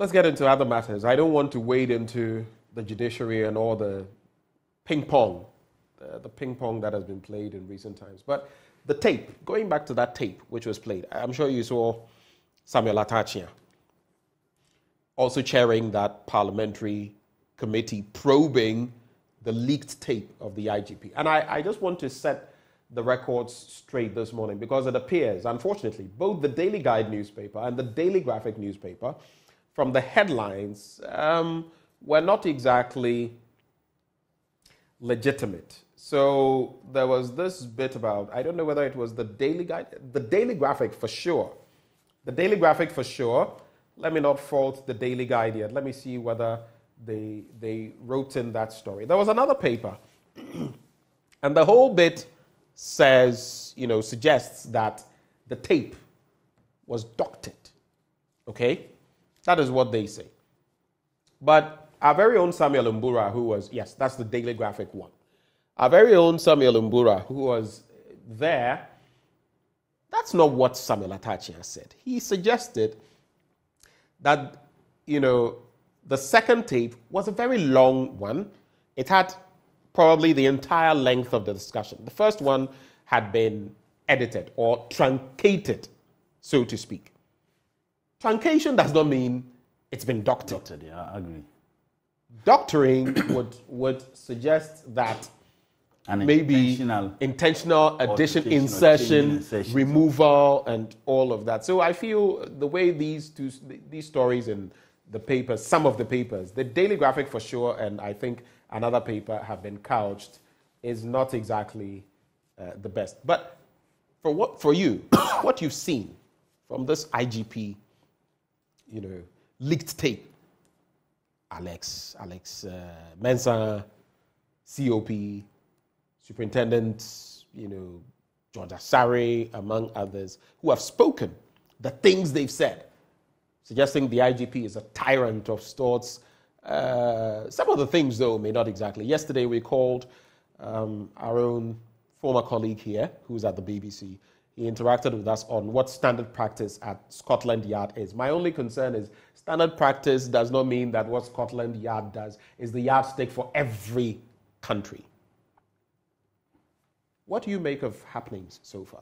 let's get into other matters. I don't want to wade into the judiciary and all the ping pong, the ping pong that has been played in recent times. But the tape, going back to that tape which was played, I'm sure you saw Samuel Atachia also chairing that parliamentary committee probing the leaked tape of the IGP. And I just want to set the records straight this morning because it appears, unfortunately, both the Daily Guide newspaper and the Daily Graphic newspaper, from the headlines, were not exactly legitimate. So there was this bit about, I don't know whether it was the Daily Guide, the Daily Graphic for sure. The Daily Graphic for sure. Let me not fault the Daily Guide yet. Let me see whether they wrote in that story. There was another paper, and the whole bit says, suggests that the tape was doctored. Okay? That is what they say. But our very own Samuel Mbura, who was, yes, that's the Daily Graphic one. Our very own Samuel Mbura, who was there, that's not what Samuel Atachia said. He suggested that, the second tape was a very long one. It had probably the entire length of the discussion. The first one had been edited or truncated, so to speak. Truncation does not mean it's been doctored. Doctored, yeah, I agree. Doctoring would suggest that maybe intentional addition, insertion, removal, and all of that. So I feel the way these stories in the papers, some of the papers, the Daily Graphic for sure, and I think another paper have been couched, is not exactly the best. But for you, what you've seen from this IGP, leaked tape, Alex Mensah, COP, Superintendent, George Asare, among others, who have spoken, the things they've said, suggesting the IGP is a tyrant of sorts. Some of the things, though, may not exactly. Yesterday, we called our own former colleague here, who's at the BBC. He interacted with us on what standard practice at Scotland Yard is. My only concern is standard practice does not mean that what Scotland Yard does is the yardstick for every country. What do you make of happenings so far?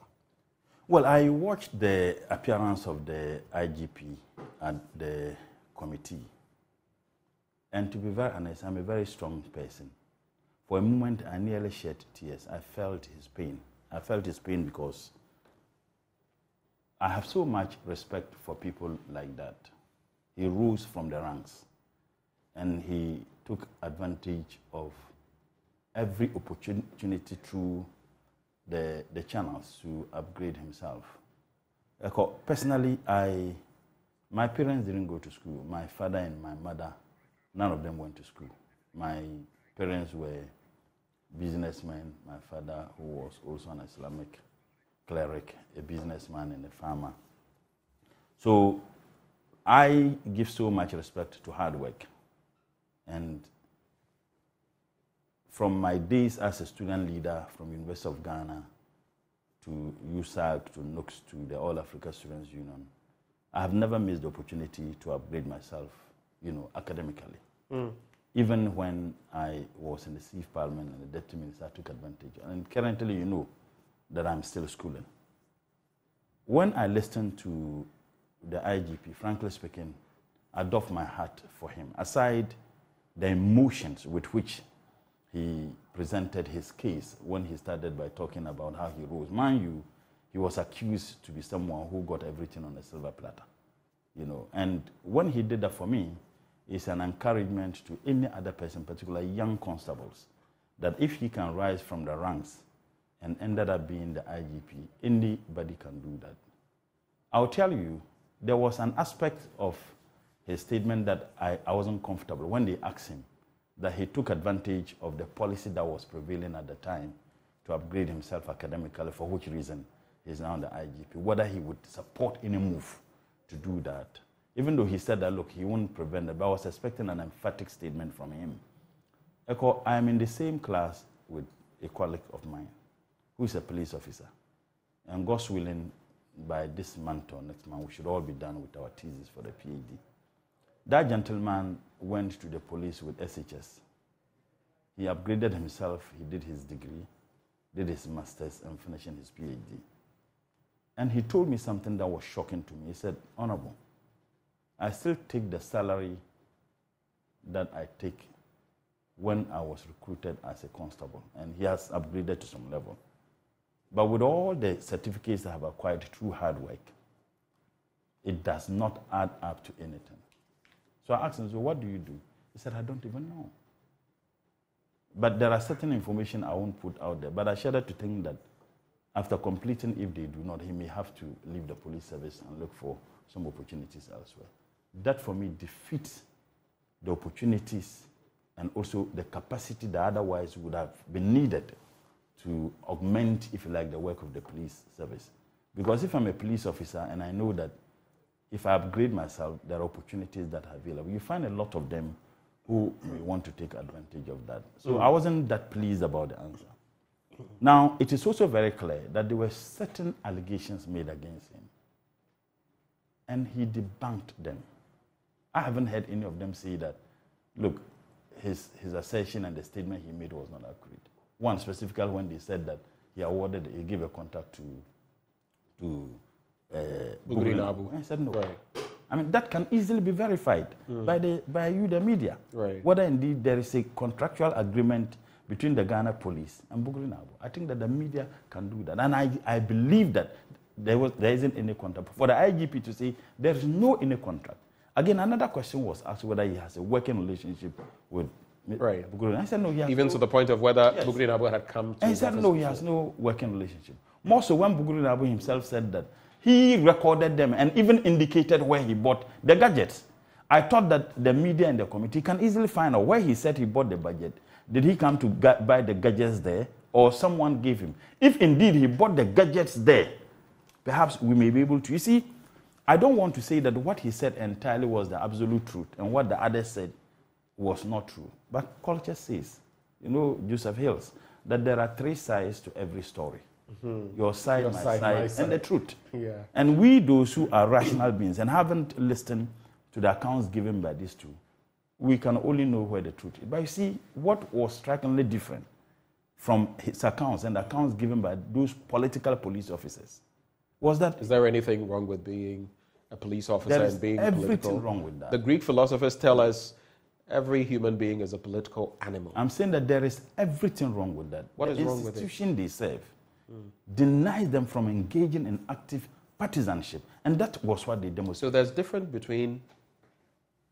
Well, I watched the appearance of the IGP at the committee. And to be very honest, I'm a very strong person. For a moment, I nearly shed tears. I felt his pain. I felt his pain because I have so much respect for people like that. He rose from the ranks, and he took advantage of every opportunity through the channels to upgrade himself. Personally, my parents didn't go to school. My father and my mother, none of them went to school. My parents were businessmen. My father, who was also an Islamic cleric, a businessman and a farmer. So I give so much respect to hard work. And from my days as a student leader from University of Ghana to USAG, to NUX, to the All Africa Students Union, I have never missed the opportunity to upgrade myself, academically. Even when I was in the Chief Parliament and the Deputy Minister, I took advantage. And currently, that I'm still schooling. When I listened to the IGP, frankly speaking, I doffed my hat for him. Aside the emotions with which he presented his case when he started by talking about how he rose. Mind you, he was accused to be someone who got everything on a silver platter. And when he did that for me, it's an encouragement to any other person, particularly young constables, that if he can rise from the ranks and ended up being the IGP, anybody can do that. I'll tell you, there was an aspect of his statement that I wasn't comfortable when they asked him that he took advantage of the policy that was prevailing at the time to upgrade himself academically, for which reason he's now the IGP, whether he would support any move to do that. Even though he said that, look, he won't prevent it, but I was expecting an emphatic statement from him. I am in the same class with a colleague of mine who is a police officer. And God's willing, by this month or next month, we should all be done with our thesis for the PhD. That gentleman went to the police with SHS. He upgraded himself, he did his degree, did his master's, and finishing his PhD. And he told me something that was shocking to me. He said, Honorable, I still take the salary that I take when I was recruited as a constable, and he has upgraded to some level. But with all the certificates I have acquired through hard work, it does not add up to anything. So I asked him, so what do you do? He said, I don't even know. But there are certain information I won't put out there. But I shudder to think that after completing, if they do not, he may have to leave the police service and look for some opportunities elsewhere. That, for me, defeats the opportunities and also the capacity that otherwise would have been needed to augment, if you like, the work of the police service. Because if I'm a police officer and I know that if I upgrade myself, there are opportunities that are available, you find a lot of them who may want to take advantage of that. So I wasn't that pleased about the answer. Now, it is also very clear that there were certain allegations made against him, and he debunked them. I haven't heard any of them say that, look, his assertion and the statement he made was not accurate. One specifically when they said that he gave a contract to Buguri. I said no. Right. I mean, that can easily be verified by you, the media. Right. Whether indeed there is a contractual agreement between the Ghana police and Buguri. I think that the media can do that. And I believe that there isn't any contract. For the IGP to say there is no any contract. Again, another question was asked whether he has a working relationship with Buguri. I said no, he has even no, to the point of whether Buguri Nabo had come to... And he said no, he has no working relationship. More so when Buguri Nabo himself said that he recorded them and even indicated where he bought the gadgets. I thought that the media and the committee can easily find out where he said he bought the budget. Did he come to buy the gadgets there, or someone gave him? If indeed he bought the gadgets there, perhaps we may be able to. You see, I don't want to say that what he said entirely was the absolute truth and what the others said was not true. But culture says, you know, Joseph Hills, that there are three sides to every story. Your side, my side, and the truth. Yeah. And we, those who are rational beings and haven't listened to the accounts given by these two, we can only know where the truth is. But you see, what was strikingly different from his accounts and accounts given by those political police officers was that... Is there anything wrong with being a police officer and being everything political? Wrong with that. The Greek philosophers tell us every human being is a political animal. I'm saying that there is everything wrong with that. What is wrong with it? The institution they serve denies them from engaging in active partisanship. And that was what they demonstrated. So there's difference between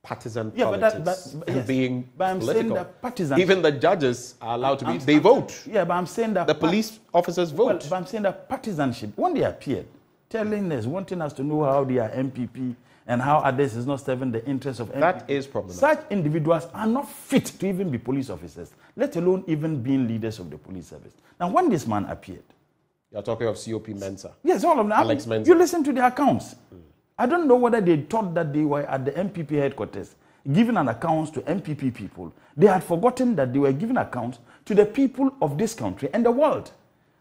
partisan politics and being I'm political. saying that partisanship... Even the judges are allowed to be... They vote. Yeah, but I'm saying that... The police officers vote. Well, but I'm saying that partisanship, when they appeared, telling us, wanting us to know how they are MPP and how others is not serving the interests of MPP. That is problematic. Such individuals are not fit to even be police officers, let alone even being leaders of the police service. Now, when this man appeared... You're talking of COP Mensa. Yes, all of them. Alex Mensa. You listen to the accounts. I don't know whether they thought that they were at the MPP headquarters giving an account to MPP people. They had forgotten that they were giving accounts to the people of this country and the world.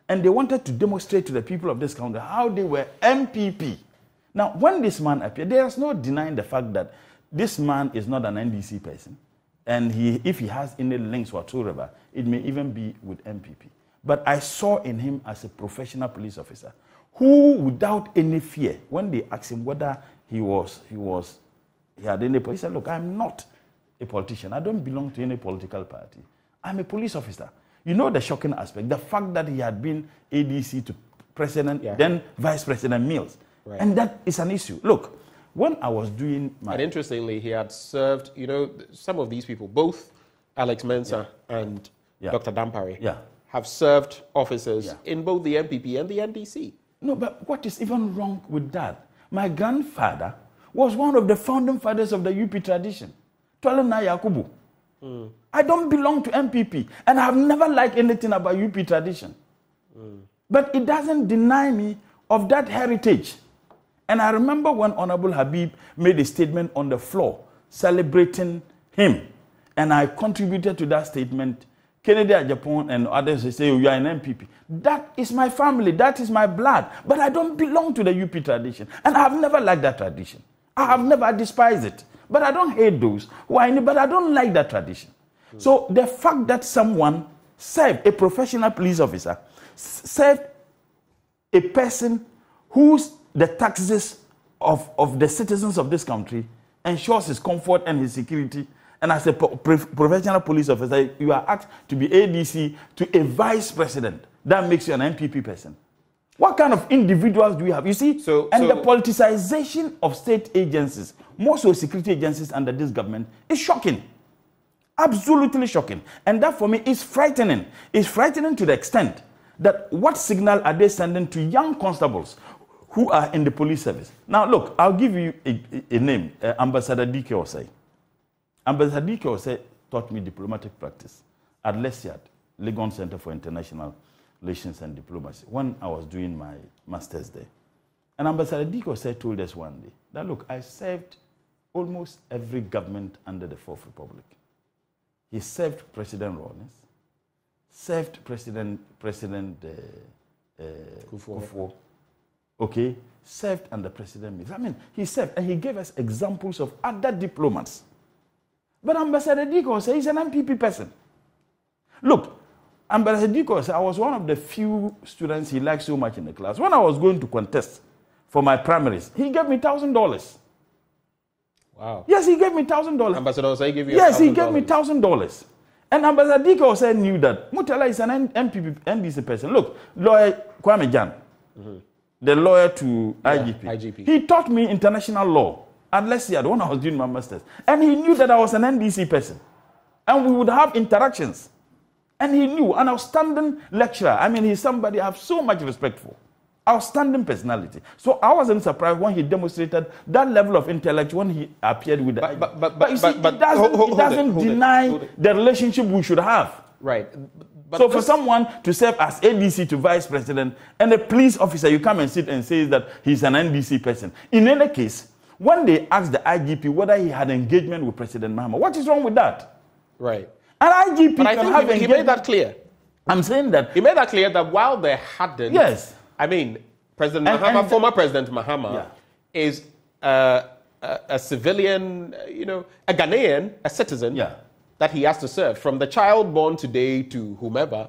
And they wanted to demonstrate to the people of this country how they were MPP. Now, when this man appeared, there is no denying the fact that this man is not an NDC person. And if he has any links whatsoever, it may even be with MPP. But I saw in him as a professional police officer who, without any fear, when they asked him whether he had any, he said, look, I'm not a politician. I don't belong to any political party. I'm a police officer. You know the shocking aspect, the fact that he had been ADC to President, then Vice President Mills. Right. And that is an issue. Look, when I was doing my... And interestingly, he had served, you know, some of these people, both Alex Mensa and Dr. Dampare, have served officers in both the MPP and the NDC. No, but what is even wrong with that? My grandfather was one of the founding fathers of the UP tradition. Twalena Yakubu. I don't belong to MPP, and I have never liked anything about UP tradition. But it doesn't deny me of that heritage. And I remember when Honorable Habib made a statement on the floor celebrating him, and I contributed to that statement. Kennedy Japan and others say, oh, you are an MPP. That is my family. That is my blood. But I don't belong to the UP tradition. And I have never liked that tradition. I have never despised it. But I don't hate those who are in it, but I don't like that tradition. So the fact that someone served, a professional police officer, served a person whose the taxes of the citizens of this country ensures his comfort and his security, and as a professional police officer, you are asked to be ADC to a vice president. That makes you an MPP person. What kind of individuals do we have? You see, the politicization of state agencies, most of security agencies under this government, is shocking. Absolutely shocking. And that for me is frightening. It's frightening to the extent that what signal are they sending to young constables who are in the police service? Now, look, I'll give you a name, Ambassador D.K. Osei. Ambassador D.K. Osei taught me diplomatic practice at LESIAD, Legon Center for International Relations and Diplomacy, when I was doing my master's there. And Ambassador D.K. Osei told us one day that, look, I served almost every government under the Fourth Republic. He served President Rawlings, served President Akufo, okay, served under President Mills. I mean, he served, and he gave us examples of other diplomats. But Ambassador Diko said he's an MPP person. Look, Ambassador Diko said I was one of the few students he liked so much in the class. When I was going to contest for my primaries, he gave me $1,000. Wow. Yes, he gave me $1,000. Ambassador Osei gave you Yes, he gave me $1,000. And Ambassador Diko Osei knew that Murtala is an MPP, NDC person. Look, lawyer Kwame Jan, the lawyer to IGP. He taught me international law at LESIAD when I was doing my master's. And he knew that I was an NDC person. And we would have interactions. And he knew, an outstanding lecturer. I mean, he's somebody I have so much respect for. Outstanding personality. So I wasn't surprised when he demonstrated that level of intellect when he appeared with the but you see, it doesn't deny the relationship we should have. Right. But so for someone to serve as ADC to vice president and a police officer, you come and sit and say that he's an NDC person. In any case, when they asked the IGP whether he had engagement with President Mahama, what is wrong with that? Right. An IGP but I think he made that clear. I'm saying that. He made that clear that while they hadn't. Yes. I mean, President Mahama, former President Mahama, is a civilian, a Ghanaian, a citizen that he has to serve. From the child born today to whomever,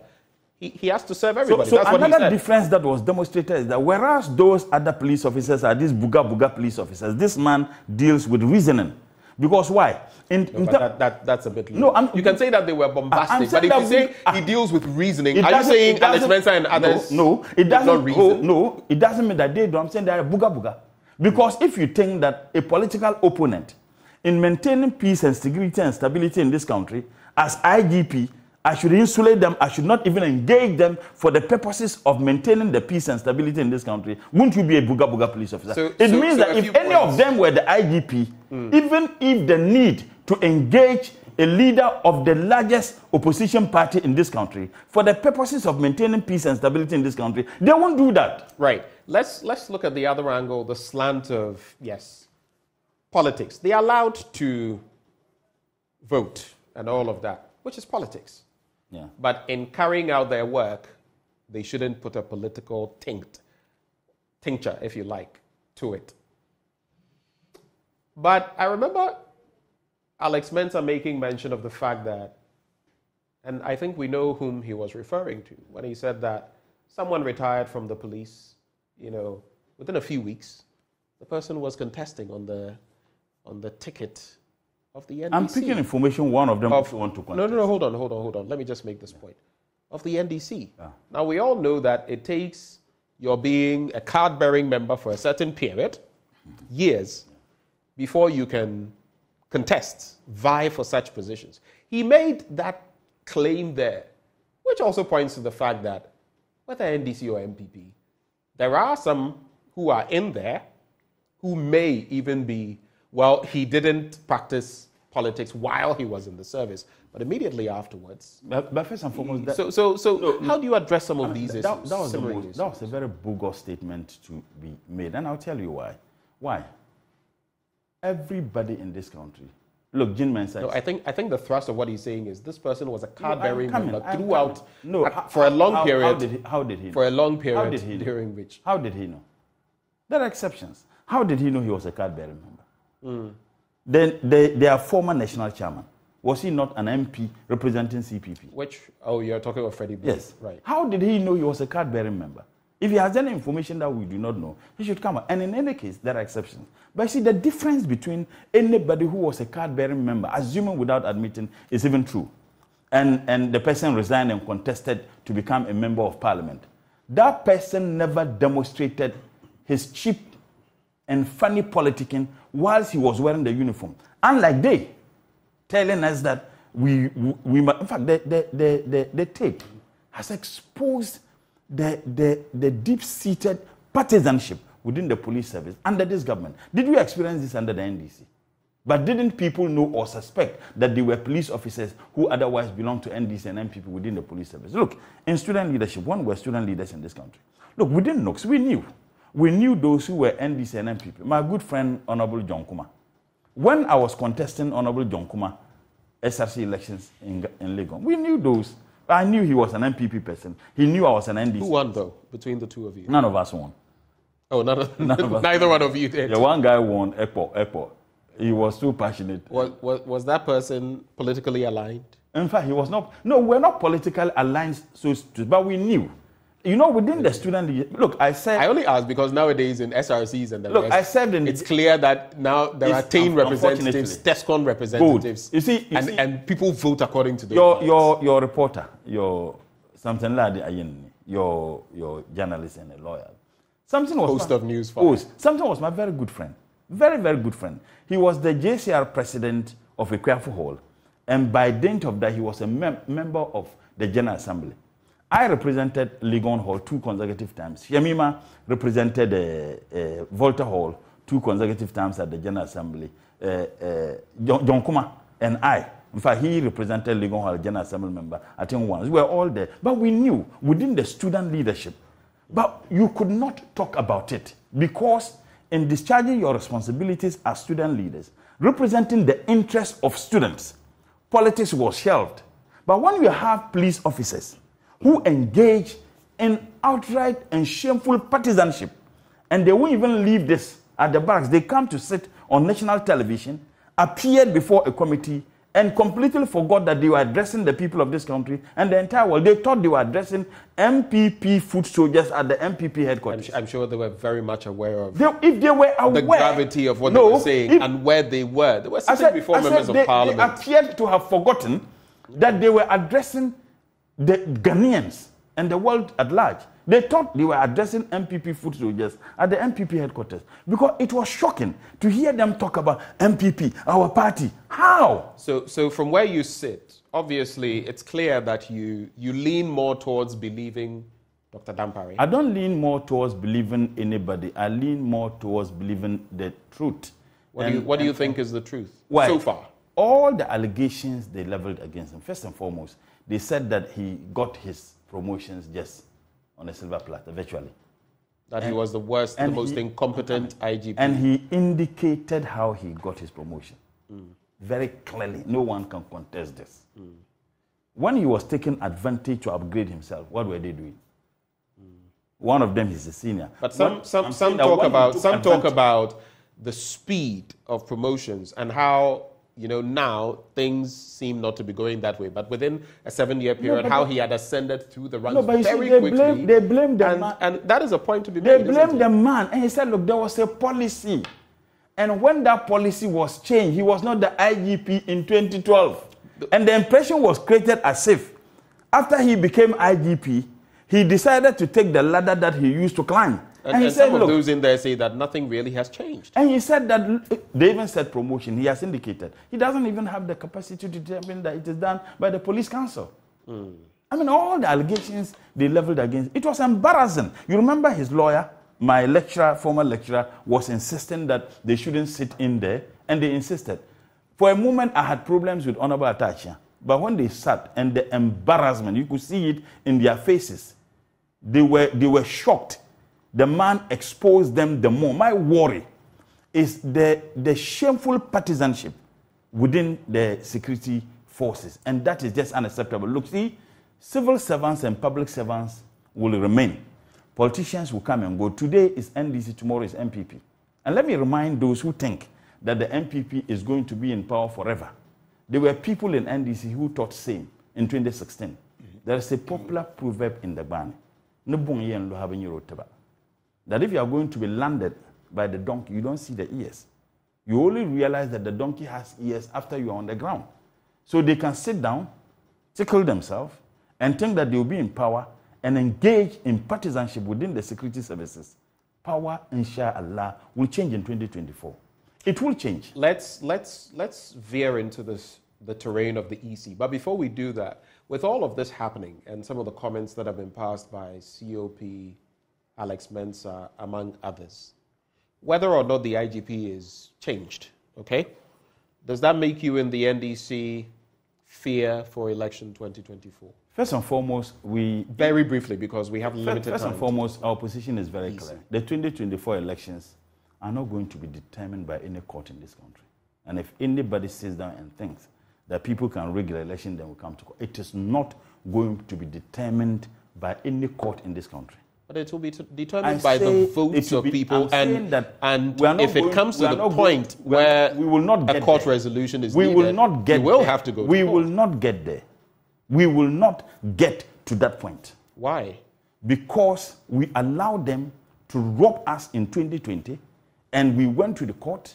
he has to serve everybody. So that's what another he said. difference that was demonstrated is that whereas those other police officers are these buga police officers, this man deals with reasoning. Because why? That's a bit low. No, you can say that they were bombastic, but if you say he deals with reasoning, are you saying Alex Mensah and others? No, it doesn't. No, it doesn't mean that they do. I'm saying they are buga. Because if you think that a political opponent, in maintaining peace and security and stability in this country, as IGP, I should insulate them, I should not even engage them for the purposes of maintaining the peace and stability in this country, wouldn't you be a buga police officer? It means that if any of them were the IGP, even if the need to engage a leader of the largest opposition party in this country for the purposes of maintaining peace and stability in this country, they won't do that. Right. Let's look at the other angle, the slant of, politics. They are allowed to vote and all of that, which is politics. Yeah. But in carrying out their work, they shouldn't put a political tincture, if you like, to it. But I remember Alex Mensah making mention of the fact that, and I think we know whom he was referring to, when he said that someone retired from the police, within a few weeks, the person was contesting on the ticket of the NDC. I'm picking information, one of them if you want to contest. No, hold on. Let me just make this point. Of the NDC. Yeah. Now, we all know that it takes your being a card-bearing member for a certain period, years, before you can contest, vie for such positions. He made that claim there, which also points to the fact that whether NDC or MPP, there are some who are in there who may even be, he didn't practice politics while he was in the service, but immediately afterwards. But first and foremost, how do you address some of these issues? That was a very bogus statement to be made, and I'll tell you why. Why? Everybody in this country, look, Jin Mensah. No, I think the thrust of what he's saying is this person was a card-bearing member throughout for a long period. How did he know? For a long period during which? How did he know? There are exceptions. How did he know he was a card-bearing member? Then their former national chairman, was he not an MP representing CPP? Which, oh, you're talking about Freddie B. Yes. Right. How did he know he was a card-bearing member? If he has any information that we do not know, he should come out. And in any case, there are exceptions. But you see, the difference between anybody who was a card-bearing member, assuming without admitting, is even true, and the person resigned and contested to become a member of parliament, that person never demonstrated his cheap and funny politicking whilst he was wearing the uniform. Unlike they, telling us that in fact, the tape has exposed the deep-seated partisanship within the police service under this government. Did we experience this under the NDC? But didn't people know or suspect that there were police officers who otherwise belonged to NDC and MPP within the police service? Look, in student leadership, one were student leaders in this country. Look, within NOX, we knew those who were NDC and MPP. My good friend, Honorable John Kuma. When I was contesting Honorable John Kuma SRC elections in Legon, we knew those. I knew he was an MPP person. He knew I was an NDC. Who won, though, between the two of you? None of us won. Oh, none of us. Neither one of you did. Yeah, one guy won, Epo. He was too passionate. Was that person politically aligned? In fact, he was not. No, we're not politically aligned, but we knew. You know, within the student, look, I only asked because nowadays in SRCs and the look, rest, it's clear that now there are 10 representatives, TESCON representatives. Good. You see, and people vote according to those. Your reporter, your something like your journalist and a lawyer. Something was my very good friend. Very, very good friend. He was the JCR president of Akufo-Addo Hall, and by dint of that, he was a member of the General Assembly. I represented Legon Hall 2 consecutive times. Yemima represented Volta Hall 2 consecutive times at the General Assembly. John Kuma and I, in fact, he represented Legon Hall General Assembly member, I think once. We were all there. But we knew within the student leadership, but you could not talk about it because in discharging your responsibilities as student leaders, representing the interests of students, politics was shelved. But when you have police officers who engage in outright and shameful partisanship, and they won't even leave this at the barracks, they come to sit on national television, appeared before a committee, and completely forgot that they were addressing the people of this country and the entire world. They thought they were addressing MPP foot soldiers at the MPP headquarters. I'm sure they were very much aware of if they were aware, the gravity of what they were saying and where they were. They were sitting before members of parliament. They appeared to have forgotten that they were addressing the Ghanaians and the world at large. They thought they were addressing MPP foot soldiers at the MPP headquarters because it was shocking to hear them talk about MPP, our party. How? So from where you sit, obviously it's clear that you lean more towards believing Dr. Dampare. I don't lean more towards believing anybody. I lean more towards believing the truth. What do you think is the truth so far? All the allegations they leveled against him, first and foremost, they said that he got his promotions just on a silver platter, virtually. That he was the worst, the most incompetent IGP. And he indicated how he got his promotion. Very clearly. No one can contest this. When he was taking advantage to upgrade himself, what were they doing? One of them is a senior. But some talk about the speed of promotions and how now things seem not to be going that way. But within a 7-year period, how he had ascended through the ranks very quickly. They blame the man. And that is a point to be made. They blame the man. And he said, look, there was a policy. And when that policy was changed, he was not the IGP in 2012. And the impression was created as if after he became IGP, he decided to take the ladder that he used to climb. And he said, some of those in there say that nothing really has changed. And he said that, they even said promotion, he has indicated. He doesn't even have the capacity to determine that it is done by the police council. I mean, all the allegations they leveled against, it was embarrassing. You remember his lawyer, my lecturer, former lecturer, was insisting that they shouldn't sit in there, and they insisted. For a moment, I had problems with Honorable Atachia, but when they sat, and the embarrassment, you could see it in their faces. They were shocked. The man exposed them the more. My worry is the shameful partisanship within the security forces, and that is just unacceptable. Look, see, civil servants and public servants will remain. Politicians will come and go. Today is NDC, tomorrow is MPP. And let me remind those who think that the MPP is going to be in power forever. There were people in NDC who thought same in 2016. There is a popular proverb in the Bani, that if you are going to be landed by the donkey, you don't see the ears. You only realize that the donkey has ears after you are on the ground. So they can sit down, tickle themselves, and think that they will be in power and engage in partisanship within the security services. Power, inshallah, will change in 2024. It will change. Let's veer into the terrain of the EC. But before we do that, with all of this happening and some of the comments that have been passed by COP, Alex Mensah, among others, whether or not the IGP is changed, okay? Does that make you in the NDC fear for election 2024? First and foremost, very briefly, because we have limited time. First and foremost, our position is very clear. The 2024 elections are not going to be determined by any court in this country. And if anybody sits down and thinks that people can rig the election, then we come to court. It is not going to be determined by any court in this country. But it will be determined by the votes of people, and if it comes to the point where we will not get a court there. resolution is we needed, will not get you will there. have to go to we court. will not get there. We will not get to that point. Why? Because we allowed them to rob us in 2020, and we went to the court,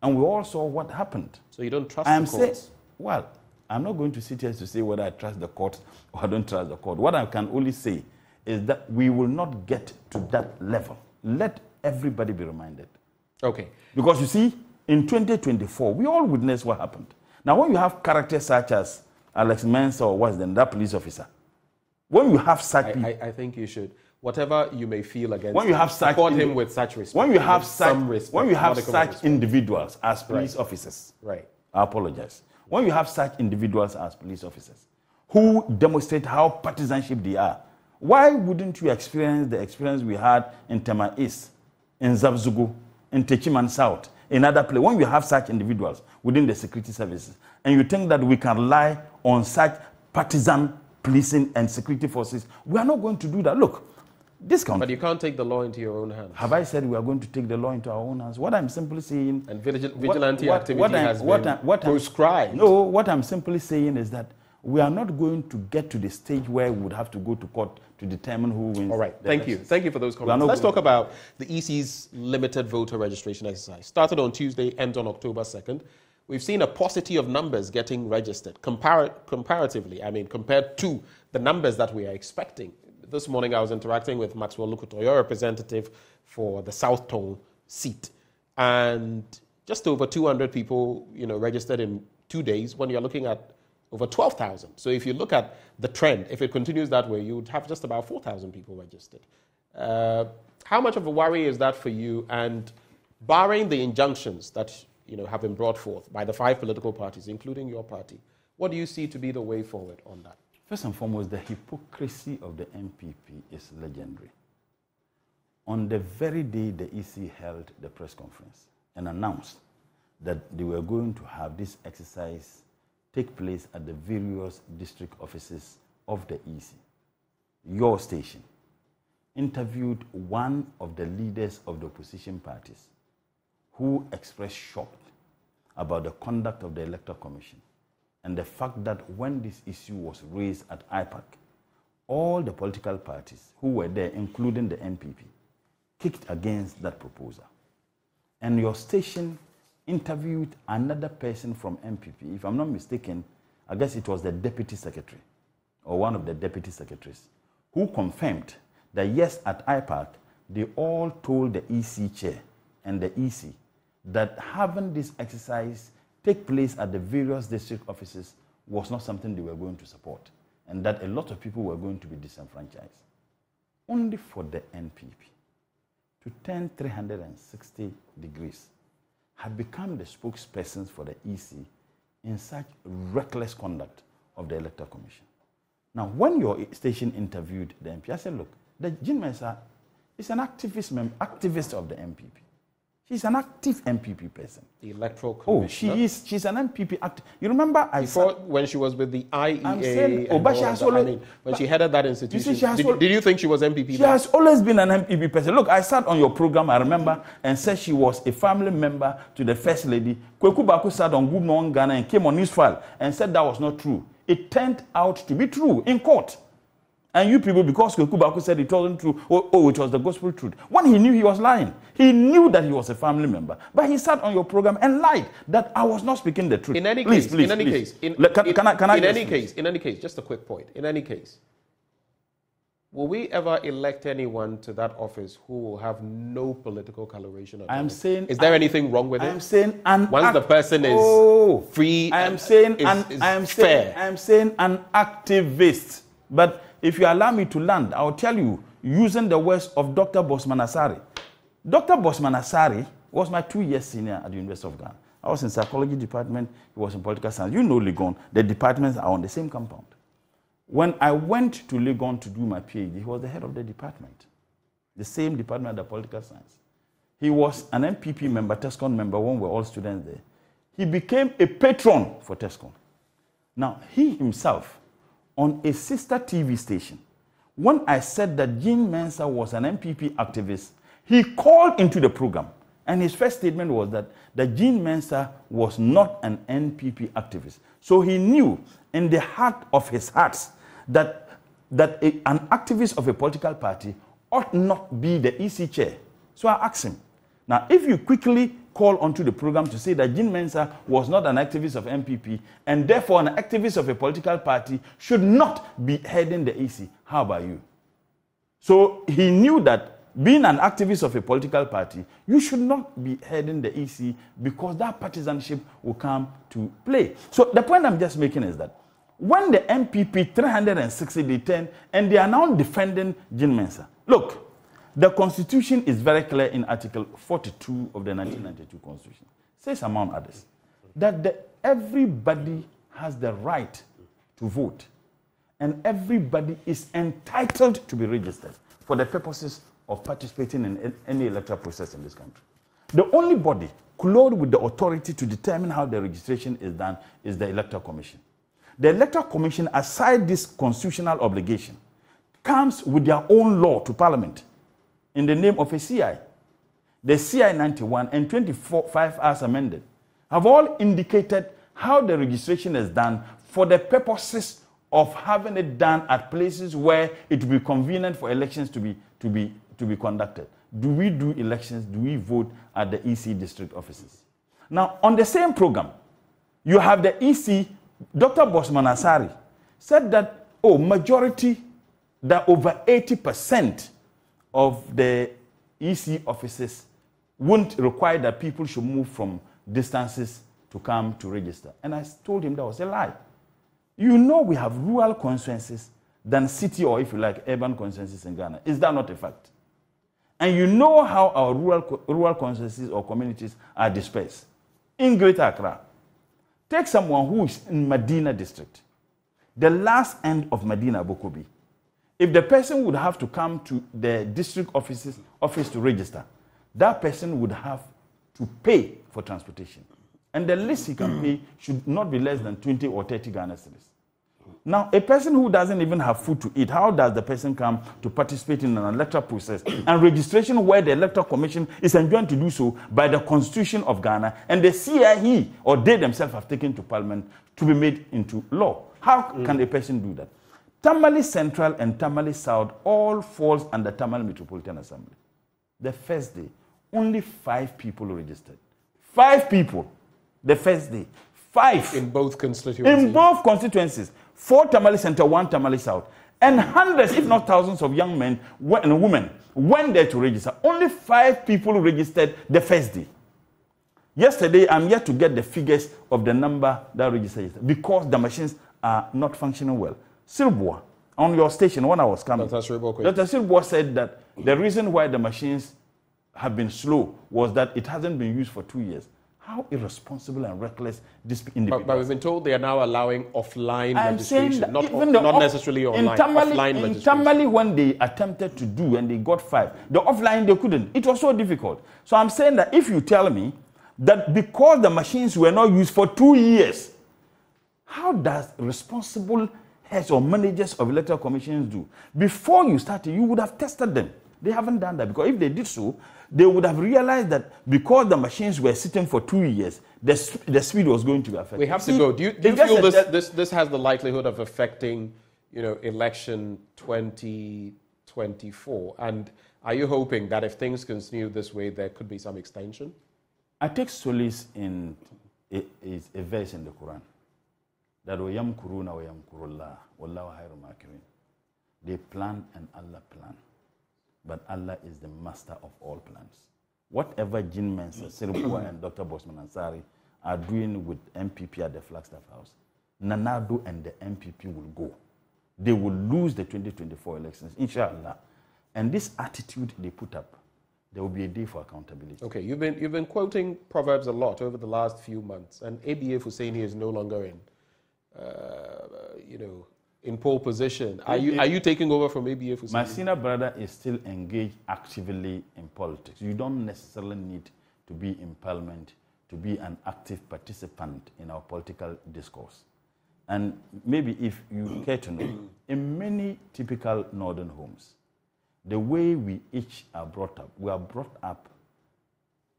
and we all saw what happened. So you don't trust the courts? Well, I'm not going to sit here to say whether I trust the court or I don't trust the court. What I can only say is that we will not get to that level. Let everybody be reminded. Okay. Because you see, in 2024, we all witnessed what happened. Now, when you have characters such as Alex Mensah or what's then that police officer, when you have such people, I think you should, whatever you may feel against, when you have such support him with such respect. When you have such such individuals as police officers, right? I apologize. When you have such individuals as police officers who demonstrate how partisanship they are, why wouldn't you experience the experience we had in Tema East, in Zabzugu, in Techiman South, in other places? When you have such individuals within the security services, and you think that we can rely on such partisan policing and security forces, we are not going to do that. Look, this country. But you can't take the law into your own hands. Have I said we are going to take the law into our own hands? What I'm simply saying... And vigilante activity has been proscribed. No, what I'm simply saying is that we are not going to get to the stage where we would have to go to court to determine who wins. All right, thank you. Thank you for those comments. Let's talk about the EC's limited voter registration exercise. Started on Tuesday, ends on October 2nd. We've seen a paucity of numbers getting registered, comparatively, compared to the numbers that we are expecting. This morning I was interacting with Maxwell Lukuto, your representative for the South Tone seat. And just over 200 people, registered in 2 days when you're looking at over 12,000. So if you look at the trend, if it continues that way, you would have just about 4,000 people registered. How much of a worry is that for you? And barring the injunctions that have been brought forth by the 5 political parties, including your party, what do you see to be the way forward on that? First and foremost, the hypocrisy of the MPP is legendary. On the very day the EC held the press conference and announced that they were going to have this exercise take place at the various district offices of the EC, your station interviewed one of the leaders of the opposition parties who expressed shock about the conduct of the Electoral Commission and the fact that when this issue was raised at IPAC, all the political parties who were there, including the NPP, kicked against that proposal. And your station interviewed another person from NPP, if I'm not mistaken, I guess it was the deputy secretary or one of the deputy secretaries, who confirmed that yes, at IPAC, they all told the EC chair and the EC that having this exercise take place at the various district offices was not something they were going to support, and that a lot of people were going to be disenfranchised. Only for the NPP to turn 360 degrees had become the spokespersons for the EC in such reckless conduct of the Electoral Commission. Now, when your station interviewed the MP, I said, look, the Jin Mensah is an activist of the MPP. She's an active MPP person. The electoral commissioner. Oh, she's an MPP active. You remember when she was with the IEA, saying, but she has always, when she headed that institution, see, did you think she was MPP? She has always been an MPP person. Look, I sat on your program, I remember, and said she was a family member to the First Lady. Kweku Baku sat on Good Morning Ghana and came on Newsfile and said that was not true. It turned out to be true in court. And you people, because Kweku Baku said it wasn't true, it was the gospel truth. When he knew he was lying, he knew that he was a family member, but he sat on your program and lied that I was not speaking the truth. In any case, just a quick point. In any case, will we ever elect anyone to that office who will have no political coloration at all? Is there anything wrong with it? I'm saying once the person is free, I'm saying an activist. But if you allow me to land, I'll tell you, using the words of Dr. Bosman Asari. Dr. Bosman Asari was my 2-year senior at the University of Ghana. I was in psychology department, he was in political science. You know Legon, the departments are on the same compound. When I went to Legon to do my PhD, he was the head of the department, the same department, the political science. He was an MPP member, TESCON member, when we were all students there. He became a patron for TESCON. Now, he himself, on a sister TV station, when I said that Jean Mensah was an MPP activist, he called into the program, and his first statement was that Jean Mensah was not an NPP activist. So he knew in the heart of his hearts that an activist of a political party ought not be the EC chair. So I asked him, now if you quickly call onto the program to say that Jean Mensah was not an activist of MPP and therefore an activist of a political party should not be heading the EC, how about you? So he knew that being an activist of a political party, you should not be heading the EC because that partisanship will come to play. So the point I'm just making is that when the MPP 360 they turn and they are now defending Jean Mensah, look, the Constitution is very clear in Article 42 of the 1992 Constitution. Says among others that everybody has the right to vote and everybody is entitled to be registered for the purposes of participating in any electoral process in this country. The only body clothed with the authority to determine how the registration is done is the Electoral Commission. The Electoral Commission, aside this constitutional obligation, comes with their own law to Parliament in the name of a CI. The CI 91 and 25 as amended have all indicated how the registration is done for the purposes of having it done at places where it will be convenient for elections to be conducted. Do we do elections? Do we vote at the EC district offices? Now, on the same program, you have the EC, Dr. Bosman Asari, said that, majority, that over 80% of the EC offices wouldn't require that people should move from distances to come to register. And I told him that was a lie. You know we have rural constituencies than city or, if you like, urban constituencies in Ghana. Is that not a fact? And you know how our rural constituencies or communities are dispersed. In Greater Accra, take someone who is in Medina district, the last end of Medina Bokobi. If the person would have to come to the district office to register, that person would have to pay for transportation. And the least he can pay should not be less than 20 or 30 Ghana cedis. Now, a person who doesn't even have food to eat, how does the person come to participate in an electoral process and registration where the Electoral Commission is enjoined to do so by the Constitution of Ghana and the CIE or they themselves have taken to Parliament to be made into law? How can a person do that? Tamale Central and Tamale South all falls under Tamale Metropolitan Assembly. The first day, only 5 people registered. 5 people. The first day. 5. In both constituencies. In both constituencies. 4 Tamale Center, 1 Tamale South. And hundreds, if not thousands of young men and women went there to register. Only 5 people registered the first day. Yesterday, I'm yet to get the figures of the number that registered because the machines are not functioning well. Silboa, on your station when I was coming, Dr. Silboa said that the reason why the machines have been slow was that it hasn't been used for 2 years. How irresponsible and reckless this individual. But we've been told they are now allowing offline I'm saying registration, that not necessarily online. Offline registration. Internally, when they attempted to do and they got 5, the offline they couldn't. It was so difficult. So I'm saying that if you tell me that because the machines were not used for 2 years, how does responsible heads or managers of electoral commissions do? Before you started, you would have tested them. They haven't done that, because if they did so, they would have realized that because the machines were sitting for 2 years, the speed was going to be affected. We have to go. Do you feel this has the likelihood of affecting, election 2024? And are you hoping that if things continue this way, there could be some extension? I take solace in a verse in the Quran that وَيَمْكُرُونَ وَيَمْكُرُ اللَّهُ وَاللَّهُ خَيْرُ الْمَاكِرِينَ. They plan and Allah plan. But Allah is the master of all plans. Whatever Jin Mensa, Siripua and Dr. Bosman Ansari are doing with MPP at the Flagstaff House, Nanado and the MPP will go. They will lose the 2024 elections, inshallah. And this attitude they put up, there will be a day for accountability. Okay, you've been quoting Proverbs a lot over the last few months, and ABF Husseini is no longer in pole position. Are you taking over from ABF Husseini? My senior brother is still engaged actively in politics. You don't necessarily need to be in parliament to be an active participant in our political discourse. And maybe if you care to know, in many typical northern homes, the way we each are brought up, we are brought up,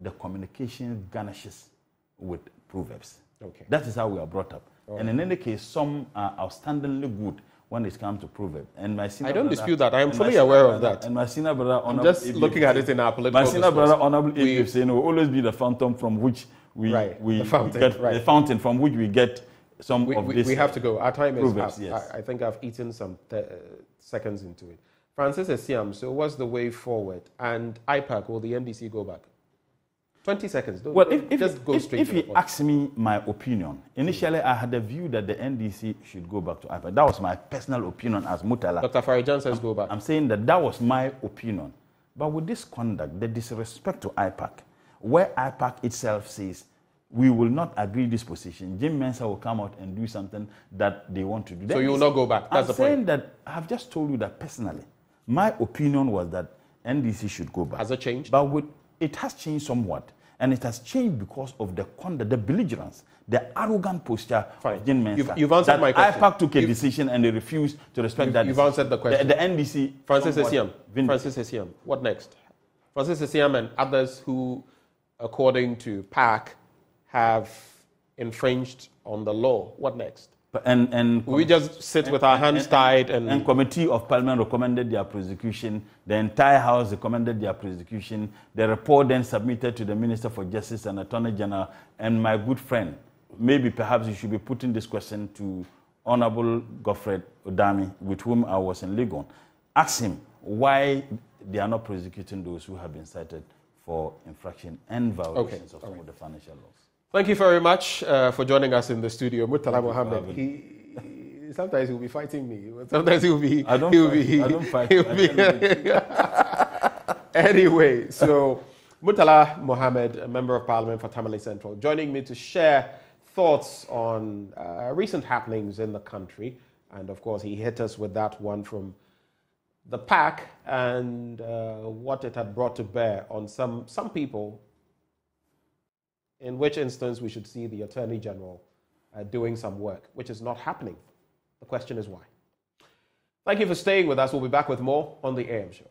the communication garnishes with proverbs. Okay. That is how we are brought up. Oh. And in any case, some are outstandingly good when it comes to proverbs. And my senior I don't brother, dispute that. I am fully aware of that. And my senior brother, I'm just looking at it in our political my senior brother, Honorable Idris, will always be the fountain from which we get the fountain from which we get some of this. We have to go. Our time is up. Yes. I think I've eaten some seconds into it. Francis Esiam, so what's the way forward? And IPAC, will the NDC go back? 20 seconds. If you ask me my opinion, initially I had a view that the NDC should go back to IPAC. That was my personal opinion as Murtala. Dr. Farijan says go back. I'm saying that was my opinion. But with this conduct, the disrespect to IPAC, where IPAC itself says, we will not agree this position, Jim Mensah will come out and do something that they want to do. So you will not go back? That's the point. I'm saying that I have just told you that personally, my opinion was that NDC should go back. Has it changed? But it has changed somewhat. And it has changed because of the conduct, the belligerence, the arrogant posture of Jim Mensah. You've answered my question. IPAC took a decision and they refused to respect that You've decision. answered the question. The NDC... Francis Esiam, what next? Francis Esiam and others who, according to PAC, have infringed on the law. What next? We just sit with our hands tied and Committee of Parliament recommended their prosecution. The entire House recommended their prosecution. The report then submitted to the Minister for Justice and Attorney General. And my good friend, maybe perhaps you should be putting this question to Honorable Govt Odami, with whom I was in Legon. Ask him why they are not prosecuting those who have been cited for infraction and violations of some of the financial laws. Thank you very much for joining us in the studio. Murtala Mohammed, sometimes he'll be fighting me. Sometimes he'll be... I don't fight. Anyway, so Murtala Mohammed, a member of Parliament for Tamale Central, joining me to share thoughts on recent happenings in the country. And of course, he hit us with that one from the PAC and what it had brought to bear on some people, in which instance we should see the Attorney General doing some work, which is not happening. The question is why. Thank you for staying with us. We'll be back with more on The AM Show.